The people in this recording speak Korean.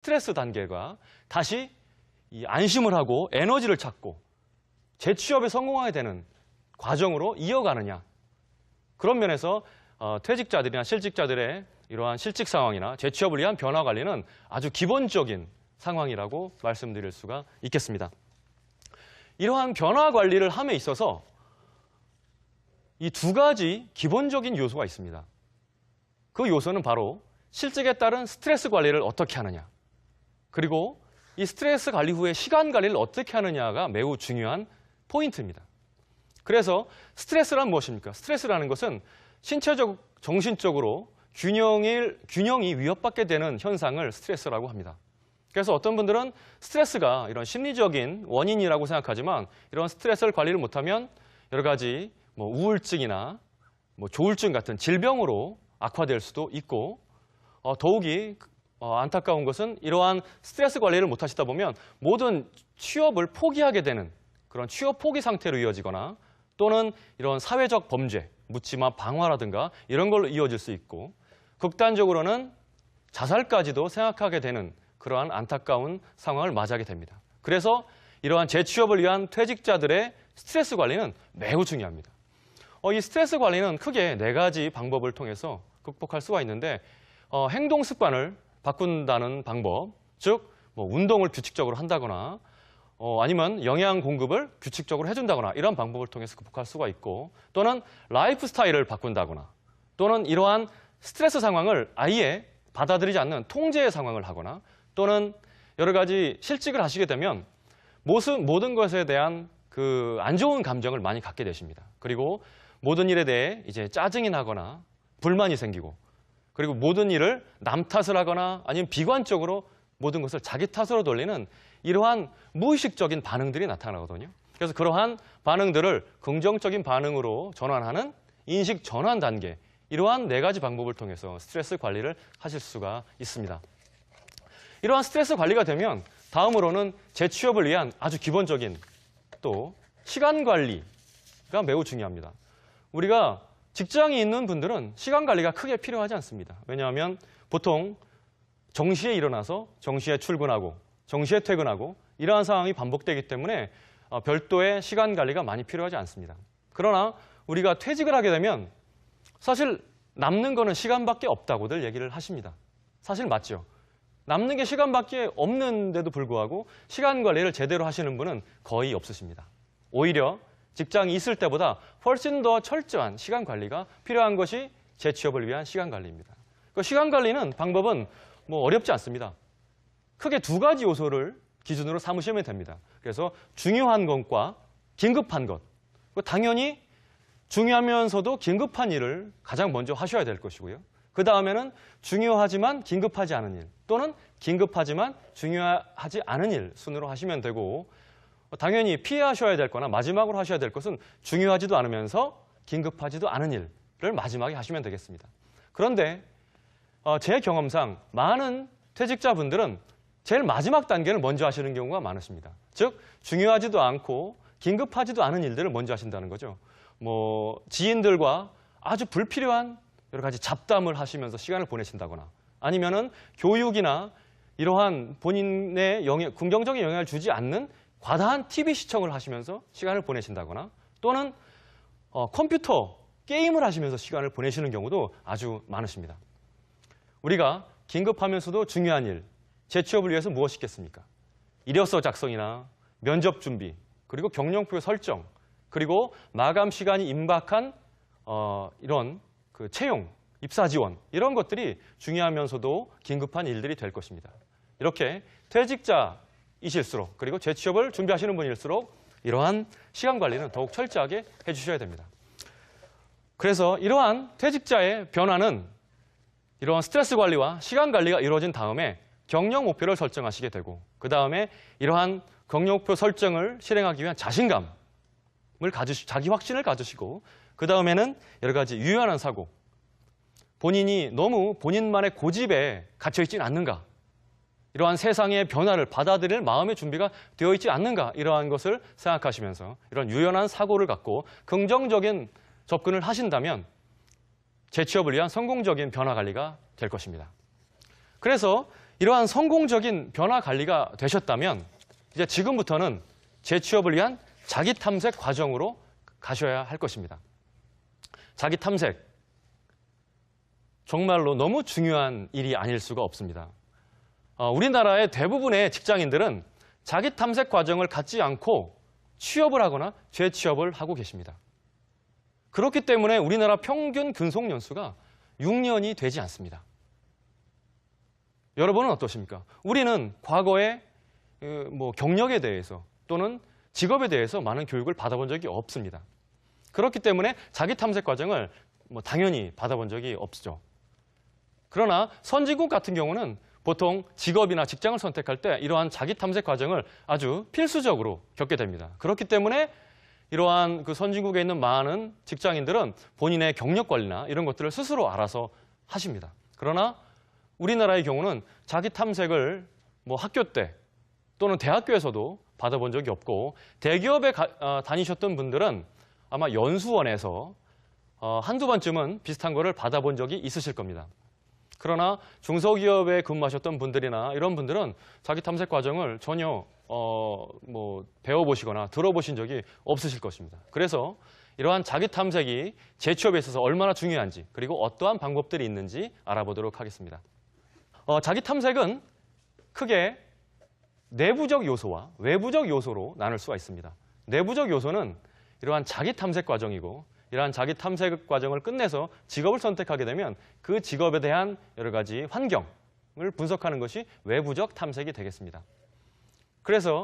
스트레스 단계가 다시 이 안심을 하고 에너지를 찾고 재취업에 성공하게 되는 과정으로 이어가느냐. 그런 면에서 퇴직자들이나 실직자들의 이러한 실직 상황이나 재취업을 위한 변화 관리는 아주 기본적인 상황이라고 말씀드릴 수가 있겠습니다. 이러한 변화 관리를 함에 있어서 이 두 가지 기본적인 요소가 있습니다. 그 요소는 바로 실직에 따른 스트레스 관리를 어떻게 하느냐, 그리고 이 스트레스 관리 후에 시간 관리를 어떻게 하느냐가 매우 중요한 포인트입니다. 그래서 스트레스란 무엇입니까? 스트레스라는 것은 신체적, 정신적으로 균형이 위협받게 되는 현상을 스트레스라고 합니다. 그래서 어떤 분들은 스트레스가 이런 심리적인 원인이라고 생각하지만 이런 스트레스를 관리를 못하면 여러 가지 우울증이나 조울증 같은 질병으로 악화될 수도 있고 더욱이 안타까운 것은 이러한 스트레스 관리를 못하시다 보면 모든 취업을 포기하게 되는 그런 취업 포기 상태로 이어지거나 또는 이런 사회적 범죄, 묻지마 방화라든가 이런 걸로 이어질 수 있고 극단적으로는 자살까지도 생각하게 되는 그러한 안타까운 상황을 맞이하게 됩니다. 그래서 이러한 재취업을 위한 퇴직자들의 스트레스 관리는 매우 중요합니다. 이 스트레스 관리는 크게 4가지 방법을 통해서 극복할 수가 있는데 행동 습관을 바꾼다는 방법, 즉 운동을 규칙적으로 한다거나 아니면 영양 공급을 규칙적으로 해준다거나 이런 방법을 통해서 극복할 수가 있고 또는 라이프 스타일을 바꾼다거나 또는 이러한 스트레스 상황을 아예 받아들이지 않는 통제의 상황을 하거나 또는 여러 가지 실직을 하시게 되면 모든 것에 대한 그 안 좋은 감정을 많이 갖게 되십니다. 그리고 모든 일에 대해 이제 짜증이 나거나 불만이 생기고 그리고 모든 일을 남 탓을 하거나 아니면 비관적으로 모든 것을 자기 탓으로 돌리는 이러한 무의식적인 반응들이 나타나거든요. 그래서 그러한 반응들을 긍정적인 반응으로 전환하는 인식 전환 단계, 이러한 4가지 방법을 통해서 스트레스 관리를 하실 수가 있습니다. 이러한 스트레스 관리가 되면 다음으로는 재취업을 위한 아주 기본적인 또 시간 관리가 매우 중요합니다. 우리가 직장이 있는 분들은 시간 관리가 크게 필요하지 않습니다. 왜냐하면 보통 정시에 일어나서 정시에 출근하고 정시에 퇴근하고 이러한 상황이 반복되기 때문에 별도의 시간 관리가 많이 필요하지 않습니다. 그러나 우리가 퇴직을 하게 되면 사실 남는 거는 시간밖에 없다고들 얘기를 하십니다. 사실 맞죠? 남는 게 시간밖에 없는데도 불구하고 시간 관리를 제대로 하시는 분은 거의 없으십니다. 오히려 직장이 있을 때보다 훨씬 더 철저한 시간 관리가 필요한 것이 재취업을 위한 시간 관리입니다. 그 시간 관리는 방법은 어렵지 않습니다. 크게 2가지 요소를 기준으로 삼으시면 됩니다. 그래서 중요한 것과 긴급한 것. 당연히 중요하면서도 긴급한 일을 가장 먼저 하셔야 될 것이고요. 그 다음에는 중요하지만 긴급하지 않은 일 또는 긴급하지만 중요하지 않은 일 순으로 하시면 되고 당연히 피하셔야 될 거나 마지막으로 하셔야 될 것은 중요하지도 않으면서 긴급하지도 않은 일을 마지막에 하시면 되겠습니다. 그런데 제 경험상 많은 퇴직자분들은 제일 마지막 단계를 먼저 하시는 경우가 많으십니다. 즉 중요하지도 않고 긴급하지도 않은 일들을 먼저 하신다는 거죠. 지인들과 아주 불필요한 여러 가지 잡담을 하시면서 시간을 보내신다거나 아니면은 교육이나 이러한 본인의 긍정적인 영향을 주지 않는 과다한 TV 시청을 하시면서 시간을 보내신다거나 또는 컴퓨터 게임을 하시면서 시간을 보내시는 경우도 아주 많으십니다. 우리가 긴급하면서도 중요한 일, 재취업을 위해서 무엇이 있겠습니까? 이력서 작성이나 면접 준비, 그리고 경력표 설정, 그리고 마감 시간이 임박한 이런 채용, 입사 지원 이런 것들이 중요하면서도 긴급한 일들이 될 것입니다. 이렇게 퇴직자이실수록 그리고 재취업을 준비하시는 분일수록 이러한 시간 관리는 더욱 철저하게 해주셔야 됩니다. 그래서 이러한 퇴직자의 변화는 이러한 스트레스 관리와 시간 관리가 이루어진 다음에 경력 목표를 설정하시게 되고 그 다음에 이러한 경력 목표 설정을 실행하기 위한 자신감을 자기 확신을 가지시고 그 다음에는 여러 가지 유연한 사고, 본인이 너무 본인만의 고집에 갇혀있지는 않는가, 이러한 세상의 변화를 받아들일 마음의 준비가 되어 있지 않는가 이러한 것을 생각하시면서 이런 유연한 사고를 갖고 긍정적인 접근을 하신다면 재취업을 위한 성공적인 변화 관리가 될 것입니다. 그래서 이러한 성공적인 변화 관리가 되셨다면 이제 지금부터는 재취업을 위한 자기 탐색 과정으로 가셔야 할 것입니다. 자기 탐색, 정말로 너무 중요한 일이 아닐 수가 없습니다. 우리나라의 대부분의 직장인들은 자기 탐색 과정을 갖지 않고 취업을 하거나 재취업을 하고 계십니다. 그렇기 때문에 우리나라 평균 근속 연수가 6년이 되지 않습니다. 여러분은 어떠십니까? 우리는 과거에 경력에 대해서 또는 직업에 대해서 많은 교육을 받아본 적이 없습니다. 그렇기 때문에 자기 탐색 과정을 당연히 받아본 적이 없죠. 그러나 선진국 같은 경우는 보통 직업이나 직장을 선택할 때 이러한 자기 탐색 과정을 아주 필수적으로 겪게 됩니다. 그렇기 때문에 이러한 그 선진국에 있는 많은 직장인들은 본인의 경력 관리나 이런 것들을 스스로 알아서 하십니다. 그러나 우리나라의 경우는 자기 탐색을 학교 때 또는 대학교에서도 받아본 적이 없고 대기업에 다니셨던 분들은 아마 연수원에서 한두 번쯤은 비슷한 거를 받아본 적이 있으실 겁니다. 그러나 중소기업에 근무하셨던 분들이나 이런 분들은 자기 탐색 과정을 전혀 배워보시거나 들어보신 적이 없으실 것입니다. 그래서 이러한 자기 탐색이 재취업에 있어서 얼마나 중요한지 그리고 어떠한 방법들이 있는지 알아보도록 하겠습니다. 자기 탐색은 크게 내부적 요소와 외부적 요소로 나눌 수가 있습니다. 내부적 요소는 이러한 자기 탐색 과정이고 이러한 자기 탐색 과정을 끝내서 직업을 선택하게 되면 그 직업에 대한 여러 가지 환경을 분석하는 것이 외부적 탐색이 되겠습니다. 그래서